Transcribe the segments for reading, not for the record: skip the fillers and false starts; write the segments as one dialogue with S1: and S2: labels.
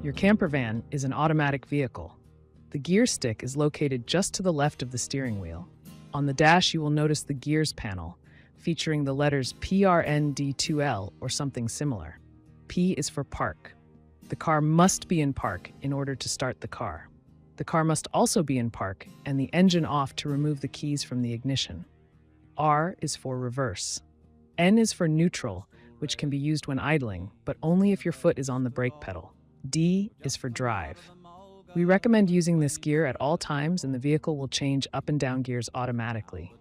S1: Your camper van is an automatic vehicle. The gear stick is located just to the left of the steering wheel. On the dash, you will notice the gears panel, featuring the letters PRND2L or something similar. P is for park. The car must be in park in order to start the car. The car must also be in park and the engine off to remove the keys from the ignition. R is for reverse. N is for neutral, which can be used when idling, but only if your foot is on the brake pedal. D is for drive. We recommend using this gear at all times and the vehicle will change up and down gears automatically.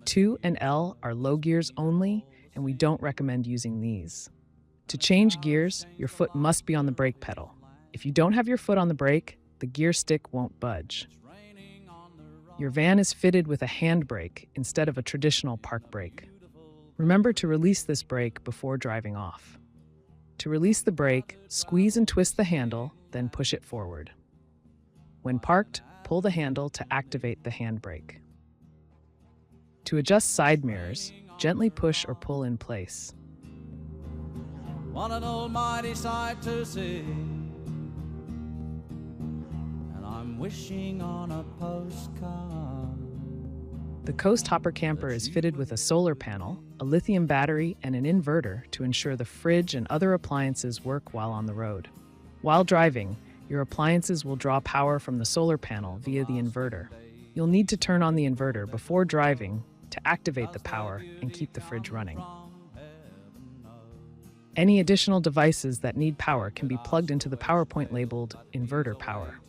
S1: 2 and L are low gears only, and we don't recommend using these. To change gears, your foot must be on the brake pedal. If you don't have your foot on the brake, the gear stick won't budge. Your van is fitted with a handbrake instead of a traditional park brake. Remember to release this brake before driving off. To release the brake, squeeze and twist the handle, then push it forward. When parked, pull the handle to activate the handbrake. To adjust side mirrors, gently push or pull in place.
S2: What an almighty sight to see, and I'm wishing on a postcard.
S1: The Coast Hopper camper is fitted with a solar panel, a lithium battery, and an inverter to ensure the fridge and other appliances work while on the road. While driving, your appliances will draw power from the solar panel via the inverter. You'll need to turn on the inverter before driving to activate the power and keep the fridge running. Any additional devices that need power can be plugged into the power point labeled Inverter Power.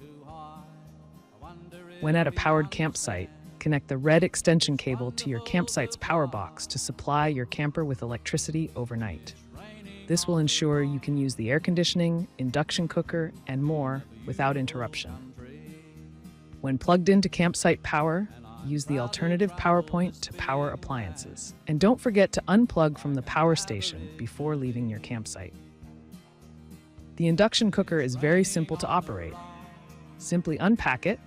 S1: When at a powered campsite, connect the red extension cable to your campsite's power box to supply your camper with electricity overnight. This will ensure you can use the air conditioning, induction cooker, and more without interruption. When plugged into campsite power, use the alternative power point to power appliances. And don't forget to unplug from the power station before leaving your campsite. The induction cooker is very simple to operate. Simply unpack it,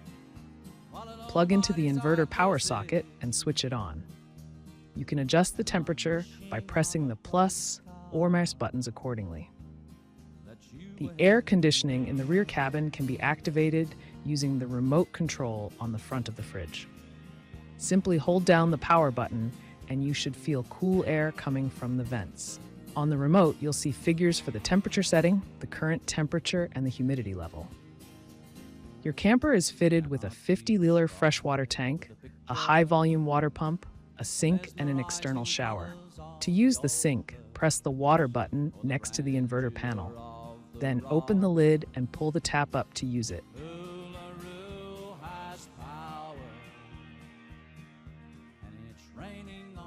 S1: plug into the inverter power socket, and switch it on. You can adjust the temperature by pressing the plus or minus buttons accordingly. The air conditioning in the rear cabin can be activated using the remote control on the front of the fridge. Simply hold down the power button and you should feel cool air coming from the vents. On the remote, you'll see figures for the temperature setting, the current temperature, and the humidity level. Your camper is fitted with a 50-liter freshwater tank, a high-volume water pump, a sink, and an external shower. To use the sink, press the water button next to the inverter panel. Then open the lid and pull the tap up to use it.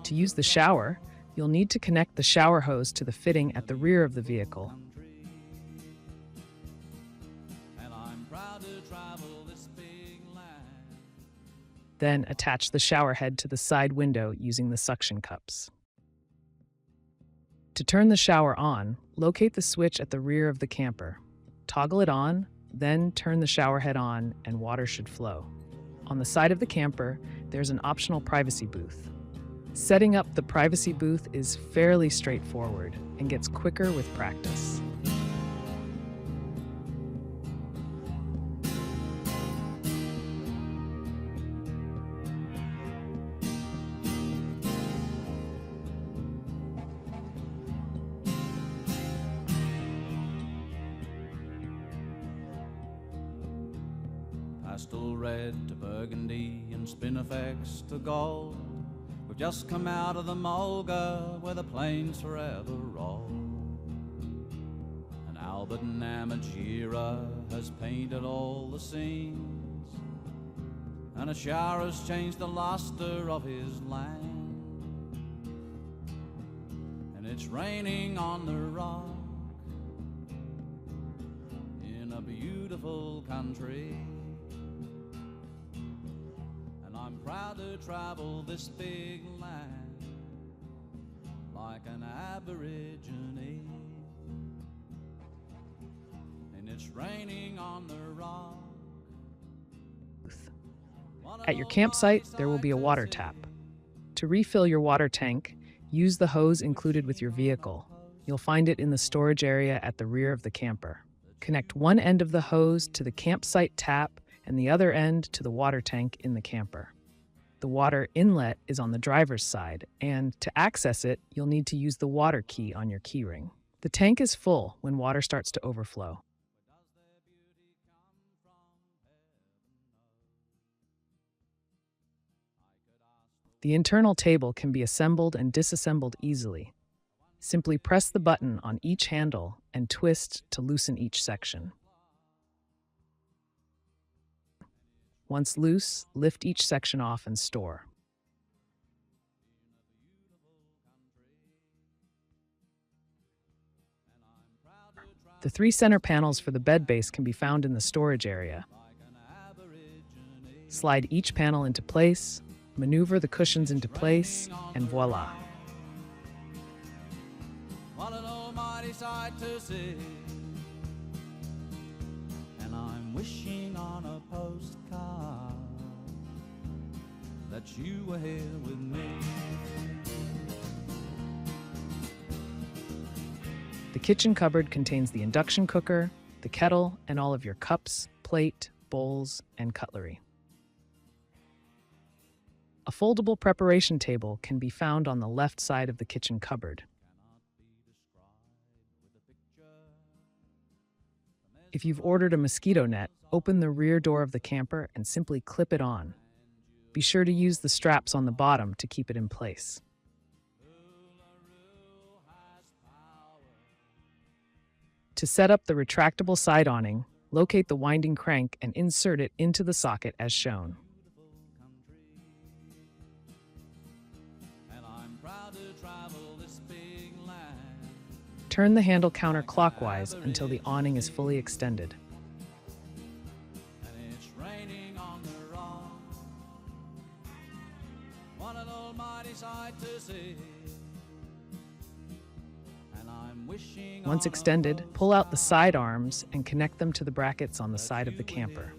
S1: To use the shower, you'll need to connect the shower hose to the fitting at the rear of the vehicle. Then attach the shower head to the side window using the suction cups. To turn the shower on, locate the switch at the rear of the camper. Toggle it on, then turn the shower head on and water should flow. On the side of the camper, there's an optional privacy booth. Setting up the privacy booth is fairly straightforward and gets quicker with practice.
S2: Pastel red to burgundy and spinifex to gold. We've just come out of the Mulga where the plains forever roll. And Albert Namatjira has painted all the scenes, and a shower has changed the luster of his land. And it's raining on the rock in a beautiful country. I'm proud to travel this big land like an Aborigine. And it's raining on the rock.
S1: At your campsite, there will be a water tap. To refill your water tank, use the hose included with your vehicle. You'll find it in the storage area at the rear of the camper. Connect one end of the hose to the campsite tap and the other end to the water tank in the camper. The water inlet is on the driver's side, and to access it, you'll need to use the water key on your keyring. The tank is full when water starts to overflow. The internal table can be assembled and disassembled easily. Simply press the button on each handle and twist to loosen each section. Once loose, lift each section off and store. The 3 center panels for the bed base can be found in the storage area. Slide each panel into place, maneuver the cushions into place, and voila!
S2: What an almighty sight to see. And I'm wishing on a postcard that you were here with me.
S1: The kitchen cupboard contains the induction cooker, the kettle, and all of your cups, plate, bowls, and cutlery. A foldable preparation table can be found on the left side of the kitchen cupboard. If you've ordered a mosquito net, open the rear door of the camper and simply clip it on. Be sure to use the straps on the bottom to keep it in place. To set up the retractable side awning, locate the winding crank and insert it into the socket as shown. Turn the handle counterclockwise until the awning is fully extended.
S2: And it's raining on the rock. What an almighty sight to see. And I'm wishing
S1: Once
S2: on
S1: extended, pull out the side arms and connect them to the brackets on the side of the camper.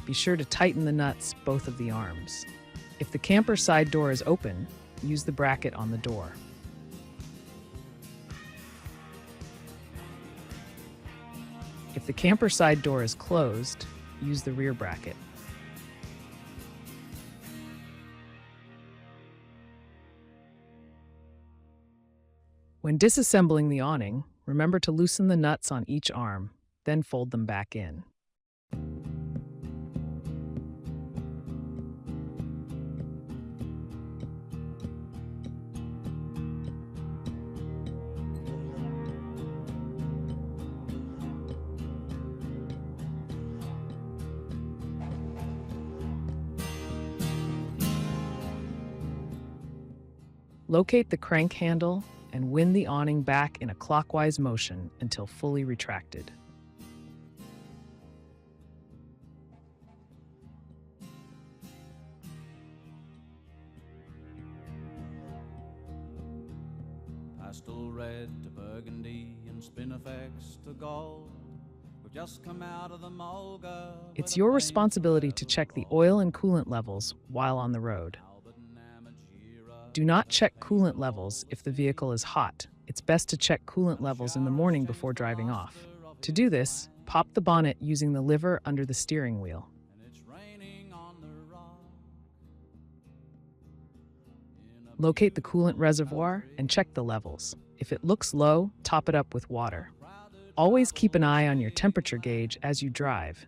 S1: Be sure to tighten the nuts, both of the arms. If the camper side door is open, use the bracket on the door. If the camper side door is closed, use the rear bracket. When disassembling the awning, remember to loosen the nuts on each arm, then fold them back in. Locate the crank handle and wind the awning back in a clockwise motion until fully retracted.
S2: pastel red to burgundy and spinifex to gold. We've just come out of the Mulga.
S1: It's your responsibility to check the oil and coolant levels while on the road. Do not check coolant levels if the vehicle is hot. It's best to check coolant levels in the morning before driving off. To do this, pop the bonnet using the lever under the steering wheel. Locate the coolant reservoir and check the levels. If it looks low, top it up with water. Always keep an eye on your temperature gauge as you drive.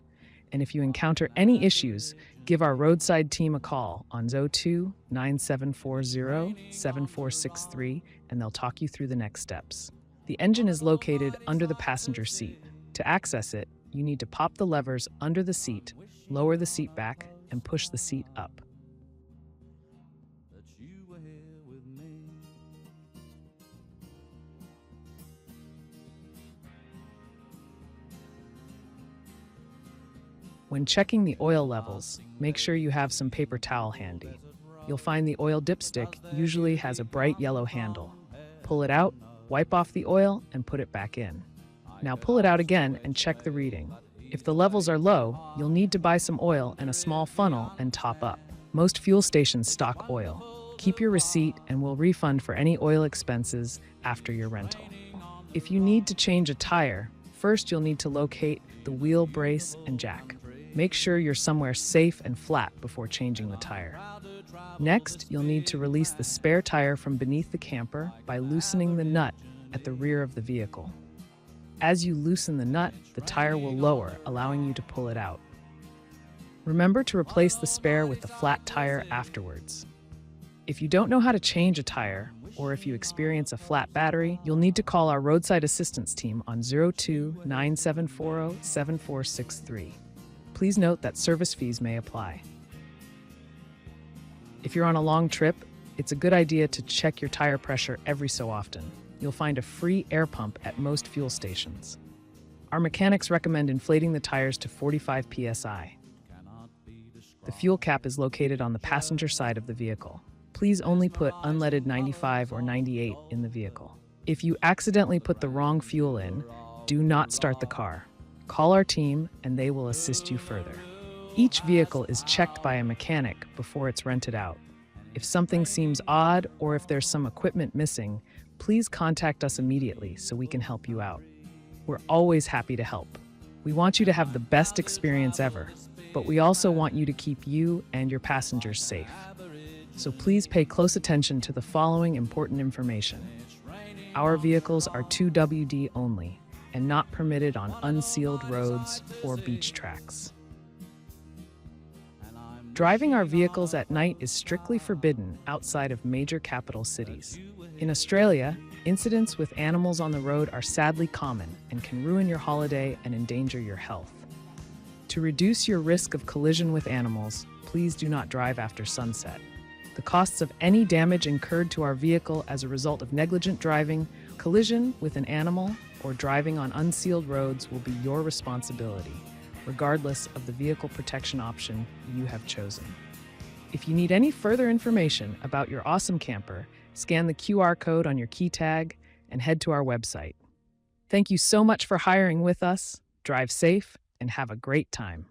S1: And if you encounter any issues, give our roadside team a call on 02-9740-7463 and they'll talk you through the next steps. The engine is located under the passenger seat. To access it, you need to pop the levers under the seat, lower the seat back, and push the seat up. When checking the oil levels, make sure you have some paper towel handy. You'll find the oil dipstick usually has a bright yellow handle. Pull it out, wipe off the oil, and put it back in. Now pull it out again and check the reading. If the levels are low, you'll need to buy some oil and a small funnel and top up. Most fuel stations stock oil. Keep your receipt and we'll refund for any oil expenses after your rental. If you need to change a tire, first you'll need to locate the wheel brace and jack. Make sure you're somewhere safe and flat before changing the tire. Next, you'll need to release the spare tire from beneath the camper by loosening the nut at the rear of the vehicle. As you loosen the nut, the tire will lower, allowing you to pull it out. Remember to replace the spare with the flat tire afterwards. If you don't know how to change a tire, or if you experience a flat battery, you'll need to call our roadside assistance team on 02-9740-7463. Please note that service fees may apply. If you're on a long trip, it's a good idea to check your tire pressure every so often. You'll find a free air pump at most fuel stations. Our mechanics recommend inflating the tires to 45 psi. The fuel cap is located on the passenger side of the vehicle. Please only put unleaded 95 or 98 in the vehicle. If you accidentally put the wrong fuel in, do not start the car. Call our team and they will assist you further. Each vehicle is checked by a mechanic before it's rented out. If something seems odd or if there's some equipment missing, please contact us immediately so we can help you out. We're always happy to help. We want you to have the best experience ever, but we also want you to keep you and your passengers safe. So please pay close attention to the following important information. Our vehicles are 2WD only and not permitted on unsealed roads or beach tracks. Driving our vehicles at night is strictly forbidden outside of major capital cities. In Australia, incidents with animals on the road are sadly common and can ruin your holiday and endanger your health. To reduce your risk of collision with animals, please do not drive after sunset. The costs of any damage incurred to our vehicle as a result of negligent driving, collision with an animal, or driving on unsealed roads will be your responsibility, regardless of the vehicle protection option you have chosen. If you need any further information about your awesome camper, scan the QR code on your key tag and head to our website. Thank you so much for hiring with us. Drive safe and have a great time.